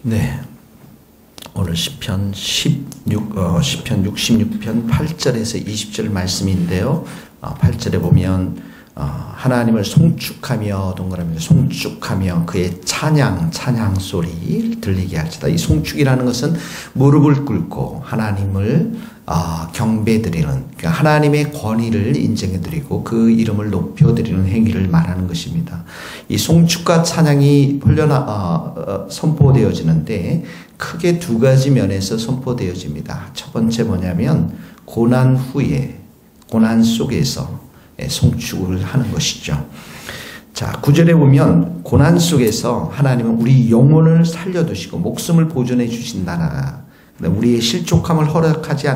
네, 오늘 시편 66편 8절에서 20절 말씀인데요. 8절에 보면 하나님을 송축하며 동그라미 송축하며 그의 찬양 소리 들리게 할지다. 이 송축이라는 것은 무릎을 꿇고 하나님을 경배드리는, 그러니까 하나님의 권위를 인정해드리고 그 이름을 높여드리는 행위를 말하는 것입니다. 이 송축과 찬양이 선포되어지는데 크게 두 가지 면에서 선포되어집니다. 첫 번째 뭐냐면 고난 후에, 고난 속에서 송축을 하는 것이죠. 자, 9절에 보면 고난 속에서 하나님은 우리 영혼을 살려두시고 목숨을 보존해 주신다나, 우리의 실족함을 허락하지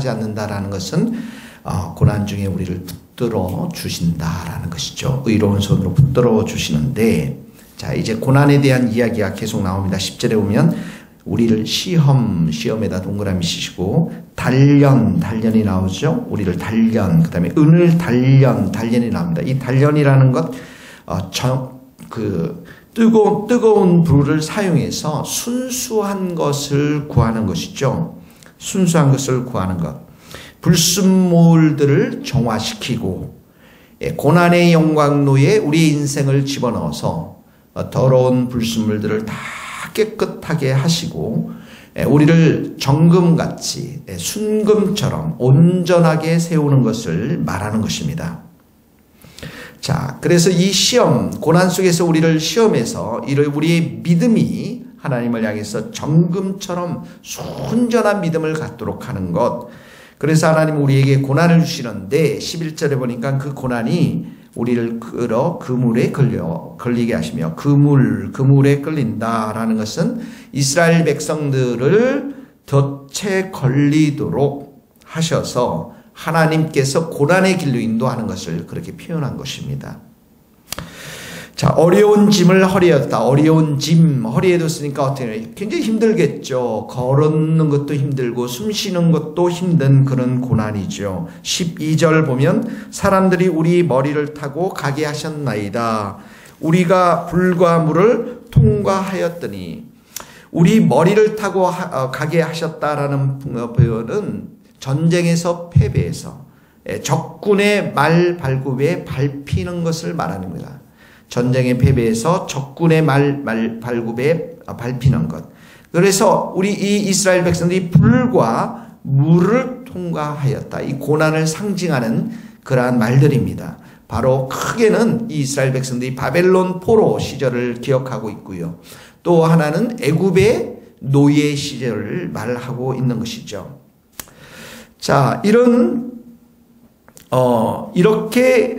않는다라는 것은 고난 중에 우리를 붙들어 주신다라는 것이죠. 의로운 손으로 붙들어 주시는데, 자, 이제 고난에 대한 이야기가 계속 나옵니다. 10절에 보면 우리를 시험에다 동그라미 치시고 단련이 나오죠. 우리를 단련, 그 다음에 은을 단련이 나옵니다. 이 단련이라는 것, 뜨거운 불을 사용해서 순수한 것을 구하는 것이죠. 순수한 것을 구하는 것. 불순물들을 정화시키고 고난의 영광로에 우리 인생을 집어넣어서 더러운 불순물들을 다 깨끗하게 하시고 우리를 정금같이 순금처럼 온전하게 세우는 것을 말하는 것입니다. 자, 그래서 이 시험, 고난 속에서 우리를 시험해서 우리의 믿음이 하나님을 향해서 정금처럼 순전한 믿음을 갖도록 하는 것. 그래서 하나님은 우리에게 고난을 주시는데 11절에 보니까 그 고난이 우리를 끌어 그물에 걸리게 하시며 그물에 끌린다라는 것은 이스라엘 백성들을 덫에 걸리도록 하셔서 하나님께서 고난의 길로 인도하는 것을 그렇게 표현한 것입니다. 자, 어려운 짐을 허리에 뒀다. 어려운 짐 허리에 뒀으니까 어떻게 굉장히 힘들겠죠. 걸었는 것도 힘들고 숨 쉬는 것도 힘든 그런 고난이죠. 12절 보면 사람들이 우리 머리를 타고 가게 하셨나이다. 우리가 불과 물을 통과하였더니, 우리 머리를 타고 가게 하셨다라는 표현은 전쟁에서 패배해서 적군의 말 발굽에 밟히는 것을 말하는 겁니다. 전쟁에 패배해서 적군의 말 발굽에 밟히는 것. 그래서 우리 이 이스라엘 백성들이 불과 물을 통과하였다. 이 고난을 상징하는 그러한 말들입니다. 바로 크게는 이 이스라엘 백성들이 바벨론 포로 시절을 기억하고 있고요. 또 하나는 애굽의 노예 시절을 말하고 있는 것이죠. 자, 이렇게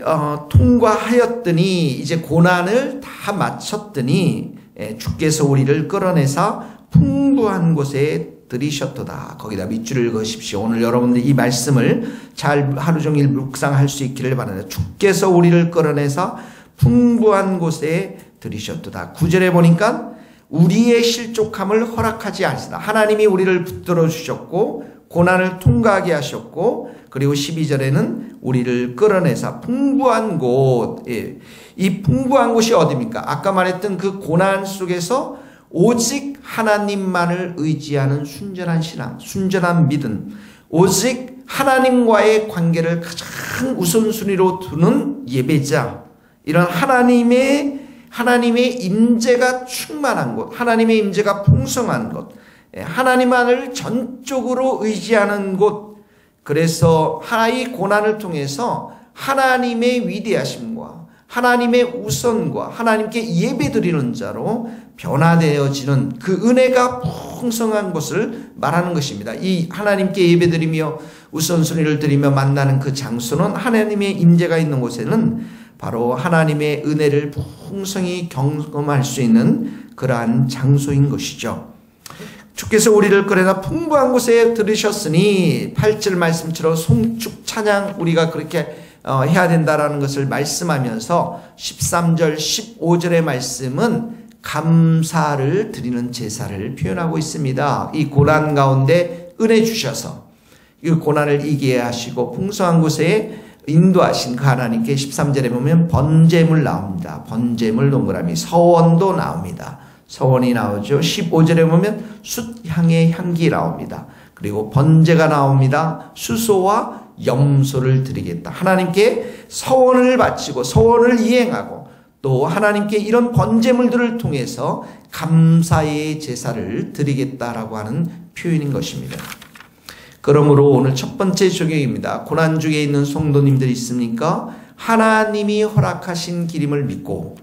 통과하였더니 이제 고난을 다 마쳤더니 주께서 우리를 끌어내서 풍부한 곳에 들이셨도다. 거기다 밑줄을 그으십시오. 오늘 여러분들 이 말씀을 잘 하루 종일 묵상할 수 있기를 바랍니다. 주께서 우리를 끌어내서 풍부한 곳에 들이셨도다. 9절에 보니까 우리의 실족함을 허락하지 않으시다. 하나님이 우리를 붙들어 주셨고 고난을 통과하게 하셨고, 그리고 12절에는 우리를 끌어내서 풍부한 곳, 이 풍부한 곳이 어디입니까? 아까 말했던 그 고난 속에서 오직 하나님만을 의지하는 순전한 신앙, 순전한 믿음, 오직 하나님과의 관계를 가장 우선순위로 두는 예배자, 이런 하나님의 임재가 충만한 곳, 하나님의 임재가 풍성한 곳, 하나님만을 전적으로 의지하는 곳. 그래서 이 고난을 통해서 하나님의 위대하심과 하나님의 우선과 하나님께 예배드리는 자로 변화되어지는 그 은혜가 풍성한 것을 말하는 것입니다. 이 하나님께 예배드리며 우선순위를 드리며 만나는 그 장소는, 하나님의 임재가 있는 곳에는 바로 하나님의 은혜를 풍성히 경험할 수 있는 그러한 장소인 것이죠. 주께서 우리를 끌어내서 풍부한 곳에 들으셨으니 8절 말씀처럼 송축 찬양 우리가 그렇게 해야 된다라는 것을 말씀하면서 13절 15절의 말씀은 감사를 드리는 제사를 표현하고 있습니다. 이 고난 가운데 은혜 주셔서 이 고난을 이기게 하시고 풍성한 곳에 인도하신 그 하나님께 13절에 보면 번제물 나옵니다. 번제물 동그라미, 서원도 나옵니다. 서원이 나오죠. 15절에 보면 숫향의 향기 나옵니다. 그리고 번제가 나옵니다. 수소와 염소를 드리겠다. 하나님께 서원을 바치고 서원을 이행하고 또 하나님께 이런 번제물들을 통해서 감사의 제사를 드리겠다라고 하는 표현인 것입니다. 그러므로 오늘 첫 번째 적용입니다. 고난 중에 있는 성도님들이 있습니까? 하나님이 허락하신 기림을 믿고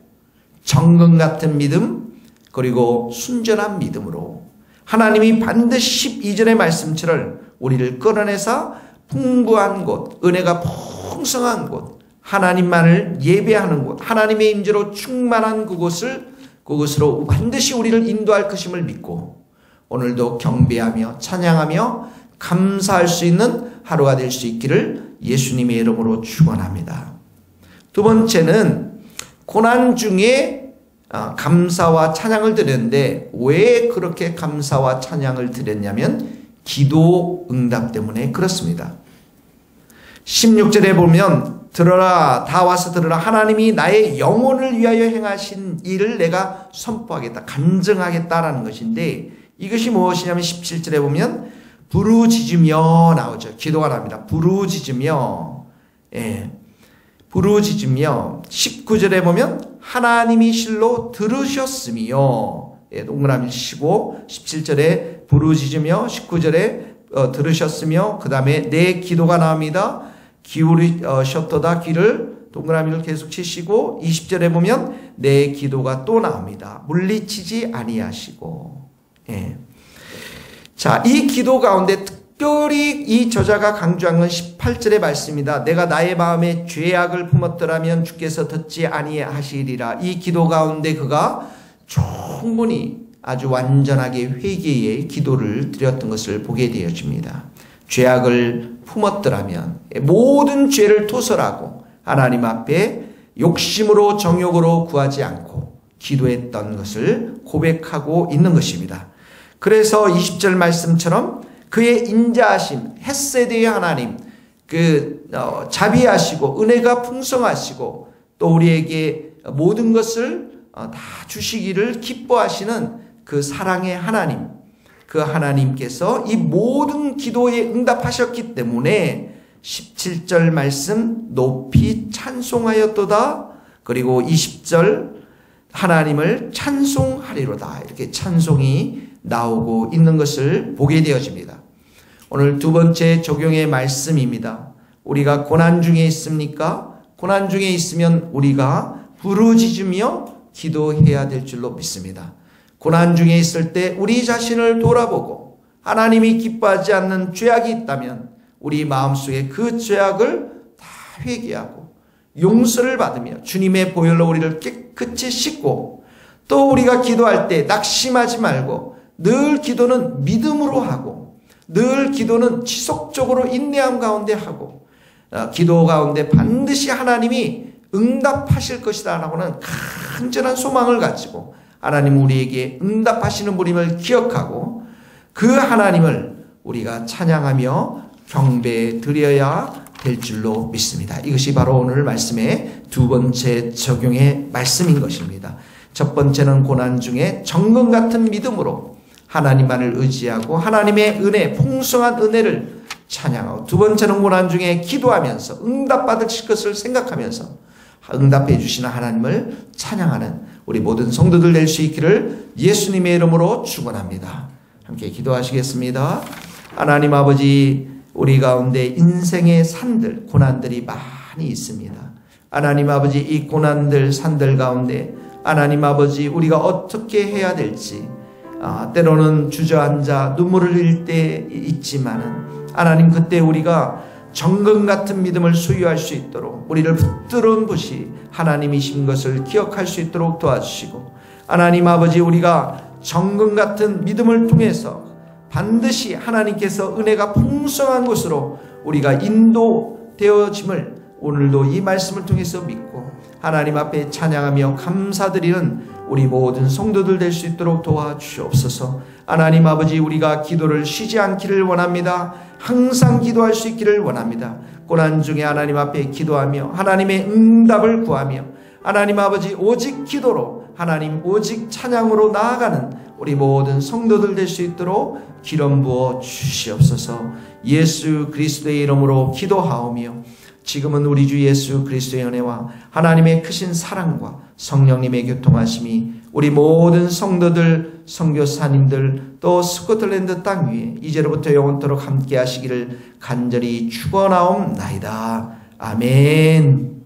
정금 같은 믿음 그리고 순전한 믿음으로 하나님이 반드시 12절의 말씀처럼 우리를 끌어내서 풍부한 곳, 은혜가 풍성한 곳, 하나님만을 예배하는 곳, 하나님의 임재로 충만한 그곳으로 반드시 우리를 인도할 것임을 믿고 오늘도 경배하며 찬양하며 감사할 수 있는 하루가 될 수 있기를 예수님의 이름으로 축원합니다. 두 번째는 고난 중에 감사와 찬양을 드렸는데 왜 그렇게 감사와 찬양을 드렸냐면 기도 응답 때문에 그렇습니다. 16절에 보면 들어라 다 와서 들어라 하나님이 나의 영혼을 위하여 행하신 일을 내가 선포하겠다 간증하겠다라는 것인데 이것이 무엇이냐면 17절에 보면 부르짖으며 나오죠. 기도가 납니다. 부르짖으며 부르짖으며 19절에 보면 하나님이 실로 들으셨으며 동그라미 치시고 17절에 부르짖으며 19절에 들으셨으며 그 다음에 내 기도가 나옵니다. 기울이셨도다 귀를 동그라미를 계속 치시고 20절에 보면 내 기도가 또 나옵니다. 물리치지 아니하시고 자, 이 기도 가운데 특별히 이 저자가 강조한 건 18절의 말씀입니다. 내가 나의 마음에 죄악을 품었더라면 주께서 듣지 아니하시리라. 이 기도 가운데 그가 충분히 아주 완전하게 회개의 기도를 드렸던 것을 보게 되어집니다. 죄악을 품었더라면 모든 죄를 토설하고 하나님 앞에 욕심으로 정욕으로 구하지 않고 기도했던 것을 고백하고 있는 것입니다. 그래서 20절 말씀처럼 그의 인자하심, 헷세대의 하나님, 자비하시고 은혜가 풍성하시고 또 우리에게 모든 것을 다 주시기를 기뻐하시는 그 사랑의 하나님, 그 하나님께서 이 모든 기도에 응답하셨기 때문에 17절 말씀 높이 찬송하였도다. 그리고 20절 하나님을 찬송하리로다. 이렇게 찬송이 나오고 있는 것을 보게 되어집니다. 오늘 두 번째 적용의 말씀입니다. 우리가 고난 중에 있습니까? 고난 중에 있으면 우리가 부르짖으며 기도해야 될 줄로 믿습니다. 고난 중에 있을 때 우리 자신을 돌아보고 하나님이 기뻐하지 않는 죄악이 있다면 우리 마음속에 그 죄악을 다 회개하고 용서를 받으며 주님의 보혈로 우리를 깨끗이 씻고 또 우리가 기도할 때 낙심하지 말고 늘 기도는 믿음으로 하고 늘 기도는 지속적으로 인내함 가운데 하고 기도 가운데 반드시 하나님이 응답하실 것이다 라고는 간절한 소망을 가지고 하나님 우리에게 응답하시는 분임을 기억하고 그 하나님을 우리가 찬양하며 경배해 드려야 될 줄로 믿습니다. 이것이 바로 오늘 말씀의 두 번째 적용의 말씀인 것입니다. 첫 번째는 고난 중에 정금 같은 믿음으로 하나님만을 의지하고 하나님의 은혜, 풍성한 은혜를 찬양하고 두 번째는 고난 중에 기도하면서 응답받으실 것을 생각하면서 응답해 주시는 하나님을 찬양하는 우리 모든 성도들 될 수 있기를 예수님의 이름으로 축원합니다. 함께 기도하시겠습니다. 하나님 아버지 우리 가운데 인생의 산들, 고난들이 많이 있습니다. 하나님 아버지 이 고난들, 산들 가운데 하나님 아버지 우리가 어떻게 해야 될지 때로는 주저앉아 눈물을 흘릴 때 있지만은 하나님 그때 우리가 정금 같은 믿음을 소유할 수 있도록 우리를 붙들은 분이 하나님이신 것을 기억할 수 있도록 도와주시고 하나님 아버지 우리가 정금 같은 믿음을 통해서 반드시 하나님께서 은혜가 풍성한 곳으로 우리가 인도되어짐을 오늘도 이 말씀을 통해서 믿고 하나님 앞에 찬양하며 감사드리는 우리 모든 성도들 될 수 있도록 도와주시옵소서. 하나님 아버지 우리가 기도를 쉬지 않기를 원합니다. 항상 기도할 수 있기를 원합니다. 고난 중에 하나님 앞에 기도하며 하나님의 응답을 구하며 하나님 아버지 오직 기도로 하나님 오직 찬양으로 나아가는 우리 모든 성도들 될 수 있도록 기름 부어 주시옵소서. 예수 그리스도의 이름으로 기도하오며 지금은 우리 주 예수 그리스도의 은혜와 하나님의 크신 사랑과 성령님의 교통하심이 우리 모든 성도들, 선교사님들 또 스코틀랜드 땅 위에 이제로부터 영원토록 함께 하시기를 간절히 축원하옵나이다. 아멘.